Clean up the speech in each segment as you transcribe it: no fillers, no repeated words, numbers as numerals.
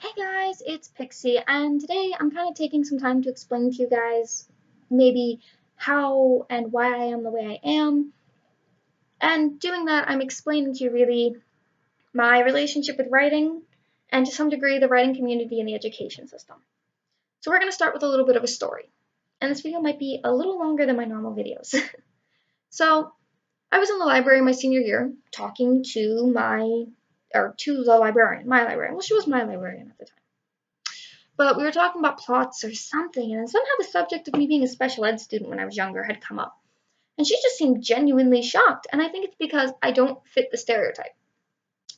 Hey guys, it's Pixie, and today I'm kind of taking some time to explain to you guys maybe how and why I am the way I am. And doing that, I'm explaining to you really my relationship with writing and to some degree the writing community and the education system. So we're going to start with a little bit of a story. And this video might be a little longer than my normal videos. So I was in the library my senior year talking to the librarian, my librarian. Well, she was my librarian at the time. But we were talking about plots or something, and somehow the subject of me being a special ed student when I was younger had come up. And she just seemed genuinely shocked, and I think it's because I don't fit the stereotype.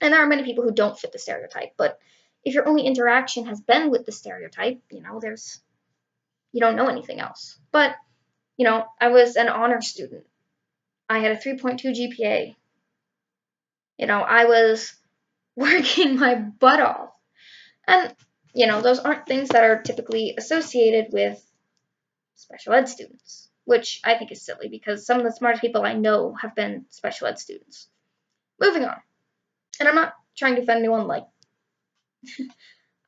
And there are many people who don't fit the stereotype, but if your only interaction has been with the stereotype, you don't know anything else. But, I was an honor student. I had a 3.2 GPA. I was working my butt off. And, those aren't things that are typically associated with special ed students, which I think is silly because some of the smartest people I know have been special ed students. Moving on. And I'm not trying to offend anyone,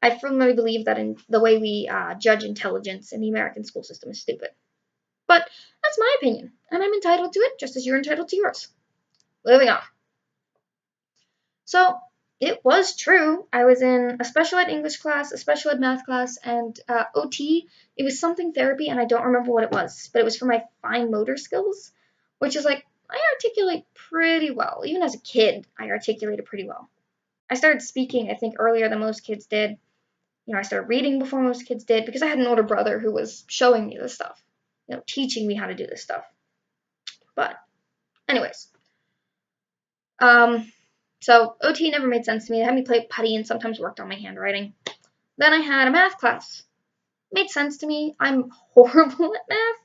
I firmly believe that in the way we judge intelligence in the American school system is stupid. But that's my opinion, and I'm entitled to it just as you're entitled to yours. Moving on. So, it was true. I was in a special ed English class, a special ed math class, and OT. It was something therapy, and I don't remember what it was, but it was for my fine motor skills, which is I articulate pretty well. Even as a kid, I articulated pretty well. I started speaking, I think, earlier than most kids did. I started reading before most kids did because I had an older brother who was showing me this stuff, teaching me how to do this stuff. But, anyways. So OT never made sense to me. It had me play putty and sometimes worked on my handwriting. Then I had a math class. Made sense to me. I'm horrible at math.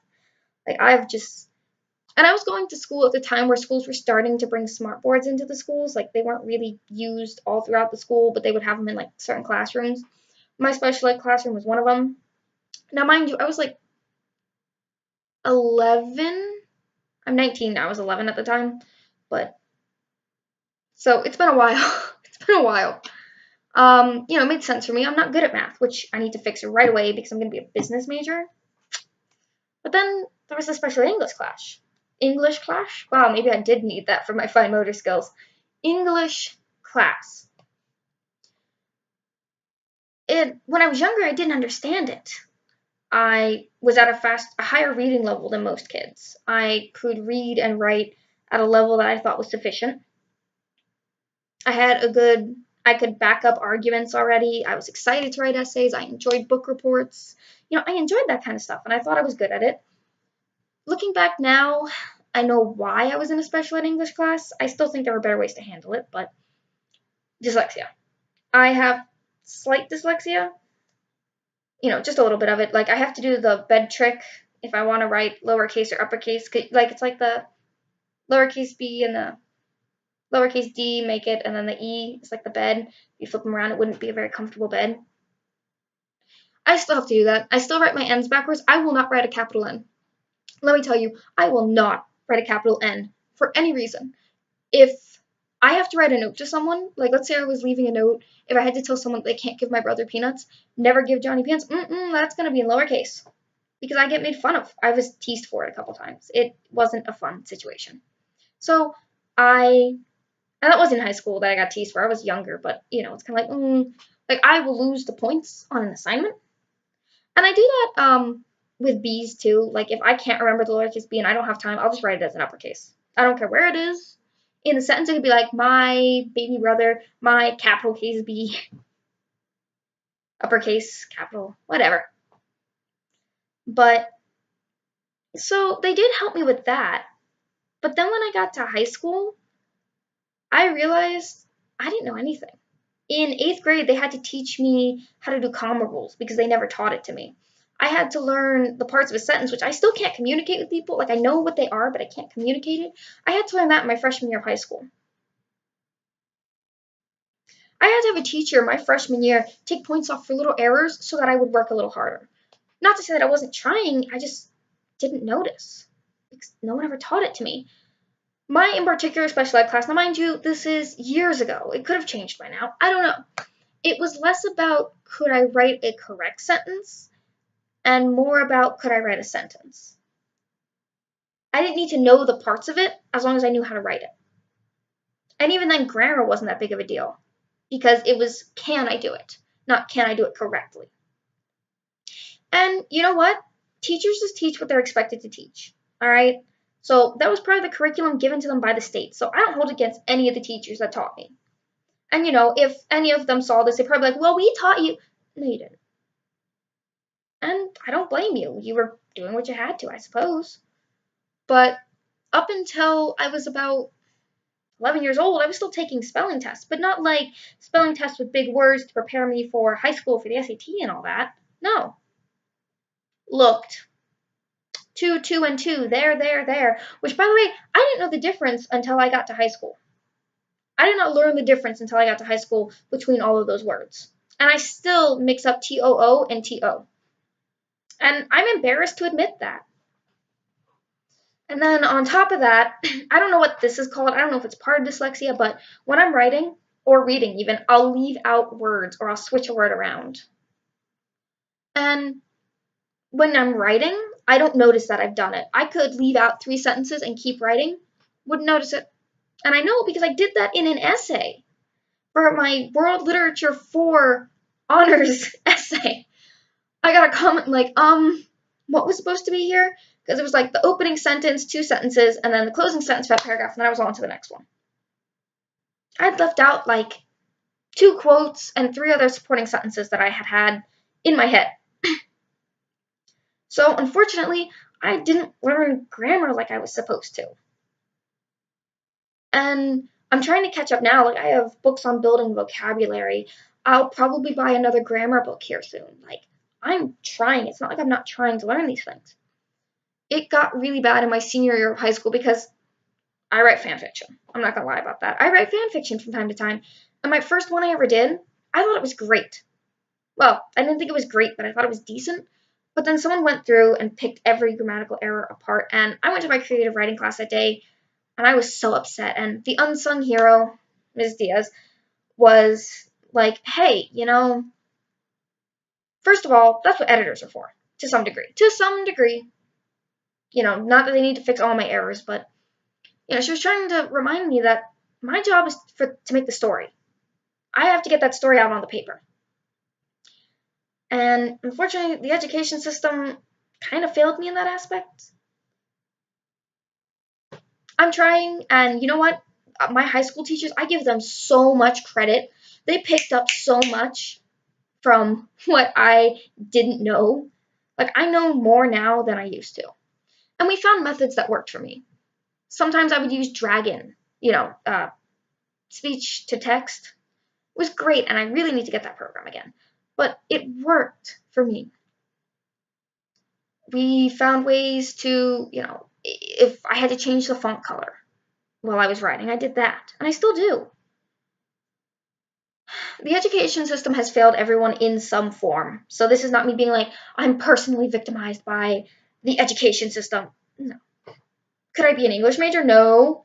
And I was going to school at the time where schools were starting to bring smart boards into the schools. They weren't really used all throughout the school, but they would have them in certain classrooms. My special ed classroom was one of them. Now, mind you, I was 11. I'm 19 now. I was 11 at the time. So it's been a while. It's been a while. It made sense for me. I'm not good at math, which I need to fix right away because I'm going to be a business major. But then there was a special English class. English class? Wow, maybe I did need that for my fine motor skills. English class. When I was younger, I didn't understand it. I was at a higher reading level than most kids. I could read and write at a level that I thought was sufficient. I could back up arguments already. I was excited to write essays. I enjoyed book reports. I enjoyed that kind of stuff, and I thought I was good at it. Looking back now, I know why I was in a special ed English class. I still think there were better ways to handle it, but dyslexia. I have slight dyslexia. Just a little bit of it. I have to do the bed trick if I want to write lowercase or uppercase. It's like the lowercase b and the lowercase d make it, and then the E is like the bed. If you flip them around, it wouldn't be a very comfortable bed. I still have to do that. I still write my N's backwards. I will not write a capital N. Let me tell you, I will not write a capital N for any reason. If I have to write a note to someone, let's say I was leaving a note, if I had to tell someone they can't give my brother peanuts, never give Johnny peanuts, that's going to be in lowercase. Because I get made fun of. I was teased for it a couple times. It wasn't a fun situation. So and that was in high school that I got teased for. I was younger, but, it's kind of I will lose the points on an assignment. And I do that with B's, too. If I can't remember the lowercase b and I don't have time, I'll just write it as an uppercase. I don't care where it is. In the sentence, it could be my baby brother, my capital case B, uppercase, capital, whatever. But, so they did help me with that. But then when I got to high school, I realized I didn't know anything. In 8th grade, they had to teach me how to do comma rules because they never taught it to me. I had to learn the parts of a sentence, which I still can't communicate with people. I know what they are, but I can't communicate it. I had to learn that in my freshman year of high school. I had to have a teacher my freshman year take points off for little errors so that I would work a little harder. Not to say that I wasn't trying, I just didn't notice because no one ever taught it to me. My in particular special ed class, now mind you, this is years ago. It could have changed by now. I don't know. it was less about could I write a correct sentence and more about could I write a sentence. I didn't need to know the parts of it as long as I knew how to write it. And even then, grammar wasn't that big of a deal because it was can I do it, not can I do it correctly. And you know what? Teachers just teach what they're expected to teach, all right? So that was part of the curriculum given to them by the state. So I don't hold against any of the teachers that taught me. And if any of them saw this, they'd probably be like, well, we taught you. No, you didn't. And I don't blame you. You were doing what you had to, I suppose. But up until I was about 11 years old, I was still taking spelling tests, but not like spelling tests with big words to prepare me for high school for the SAT and all that. No. Looked. 2, 2, and 2, there. Which, by the way, I didn't know the difference until I got to high school. I did not learn the difference until I got to high school between all of those words. And I still mix up TOO and TO. And I'm embarrassed to admit that. And then on top of that, I don't know what this is called. I don't know if it's part of dyslexia, but when I'm writing or reading even, I'll leave out words or I'll switch a word around. And when I'm writing, I don't notice that I've done it. I could leave out 3 sentences and keep writing, wouldn't notice it. And I know because I did that in an essay for my World Literature 4 honors essay. I got a comment like, what was supposed to be here? Because it was like the opening sentence, 2 sentences, and then the closing sentence for that paragraph, and then I was on to the next one. I'd left out like 2 quotes and 3 other supporting sentences that I had in my head. So unfortunately, I didn't learn grammar like I was supposed to. And I'm trying to catch up now. Like I have books on building vocabulary. I'll probably buy another grammar book here soon. Like I'm trying. It's not like I'm not trying to learn these things. It got really bad in my senior year of high school because I write fan fiction. I'm not gonna lie about that. I write fan fiction from time to time. And my first one I ever did, I thought it was great. Well, I didn't think it was great, but I thought it was decent. But then someone went through and picked every grammatical error apart, and I went to my creative writing class that day, and I was so upset. And the unsung hero, Ms. Diaz, was like, hey, first of all, that's what editors are for, to some degree. To some degree. Not that they need to fix all my errors, but, she was trying to remind me that my job is to make the story. I have to get that story out on the paper. And unfortunately, the education system kind of failed me in that aspect. I'm trying, and you know what? My high school teachers, I give them so much credit. They picked up so much from what I didn't know. Like, I know more now than I used to. And we found methods that worked for me. Sometimes I would use Dragon, speech to text. It was great, and I really need to get that program again. But it worked for me. We found ways to, if I had to change the font color while I was writing, I did that. And I still do. The education system has failed everyone in some form. So this is not me being like, I'm personally victimized by the education system. No. Could I be an English major? No.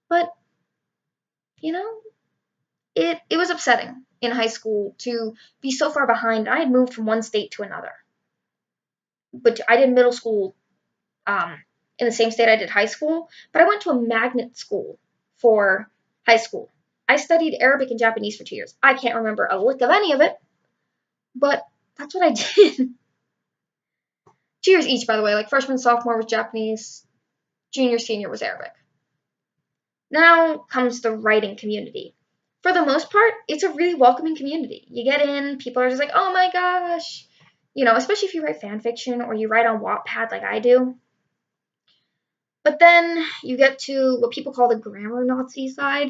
But, it was upsetting in high school to be so far behind. I had moved from one state to another. But I did middle school in the same state I did high school, but I went to a magnet school for high school. I studied Arabic and Japanese for 2 years. I can't remember a lick of any of it, but that's what I did. 2 years each, by the way, like freshman, sophomore was Japanese, junior, senior was Arabic. Now comes the writing community. For the most part, it's a really welcoming community. You get in, people are just like, oh my gosh. Especially if you write fan fiction or you write on Wattpad like I do. But then you get to what people call the grammar Nazi side,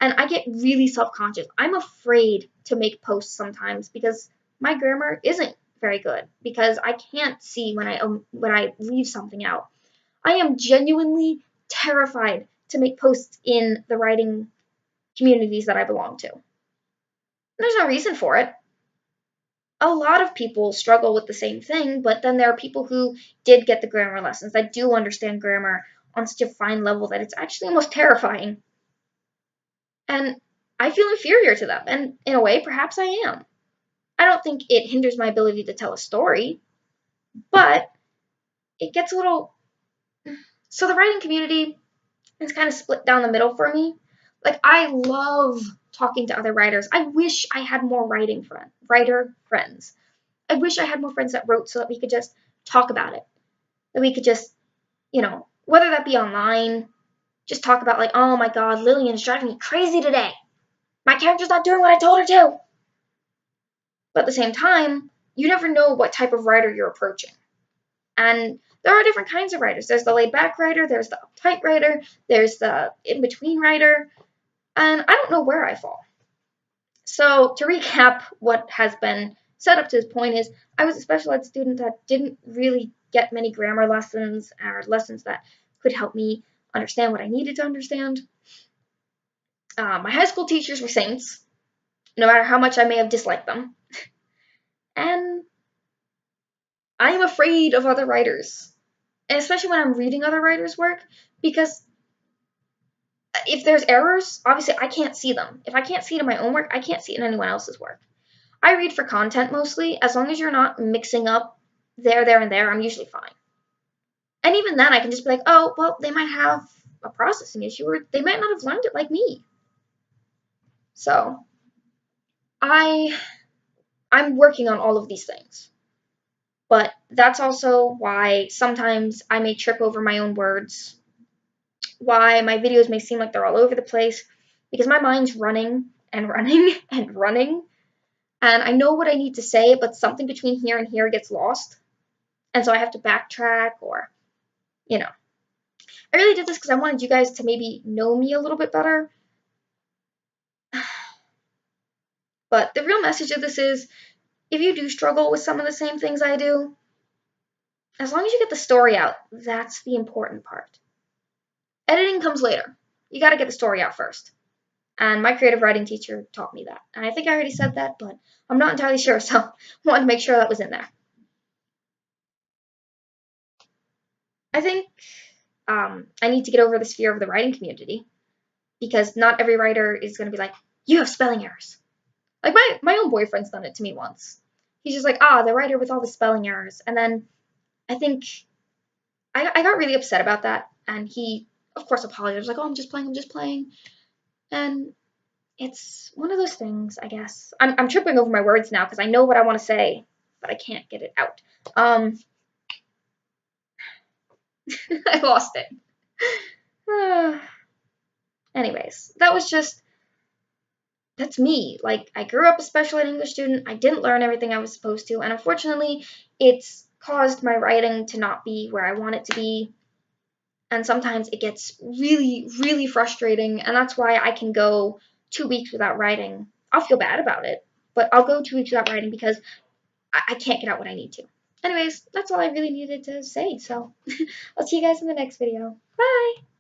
and I get really self-conscious. I'm afraid to make posts sometimes because my grammar isn't very good because I can't see when I leave something out. I am genuinely terrified to make posts in the writing communities that I belong to. There's no reason for it. A lot of people struggle with the same thing, but then there are people who did get the grammar lessons, that do understand grammar on such a fine level that it's actually almost terrifying. And I feel inferior to them, and in a way, perhaps I am. I don't think it hinders my ability to tell a story, but it gets a little. So the writing community is kind of split down the middle for me. Like, I love talking to other writers. I wish I had more writer friends. I wish I had more friends that wrote so that we could just talk about it. That we could just, whether that be online, just talk about, like, oh my god, Lillian's driving me crazy today. My character's not doing what I told her to. But at the same time, you never know what type of writer you're approaching. And there are different kinds of writers. There's the laid back writer, there's the uptight writer, there's the in between writer, and I don't know where I fall. So to recap what has been set up to this point is I was a special ed student that didn't really get many grammar lessons or lessons that could help me understand what I needed to understand. My high school teachers were saints, no matter how much I may have disliked them. And I am afraid of other writers, and especially when I'm reading other writers' work, because if there's errors, obviously I can't see them. If I can't see it in my own work, I can't see it in anyone else's work. I read for content mostly. As long as you're not mixing up there, and there, I'm usually fine. And even then, I can just be like, oh, well, they might have a processing issue, or they might not have learned it like me. So, I'm working on all of these things. But that's also why sometimes I may trip over my own words, why my videos may seem like they're all over the place, because my mind's running and running and running, and I know what I need to say, but something between here and here gets lost, and so I have to backtrack, or, I really did this because I wanted you guys to maybe know me a little bit better. But the real message of this is, if you do struggle with some of the same things I do, as long as you get the story out, that's the important part. Editing comes later. You gotta get the story out first. And my creative writing teacher taught me that. And I think I already said that, but I'm not entirely sure, so I wanted to make sure that was in there. I think I need to get over this fear of the writing community, because not every writer is going to be like, you have spelling errors. Like, my own boyfriend's done it to me once. He's just like, the writer with all the spelling errors. And then I think I got really upset about that. And he, of course, apologized. Like, oh, I'm just playing. And it's one of those things, I guess. I'm tripping over my words now because I know what I want to say, but I can't get it out. I lost it. Anyways, that's me. Like, I grew up a special ed English student. I didn't learn everything I was supposed to, and unfortunately, it's caused my writing to not be where I want it to be. And sometimes it gets really, really frustrating, and that's why I can go 2 weeks without writing. I'll feel bad about it, but I'll go 2 weeks without writing because I can't get out what I need to. Anyways, that's all I really needed to say, so I'll see you guys in the next video. Bye!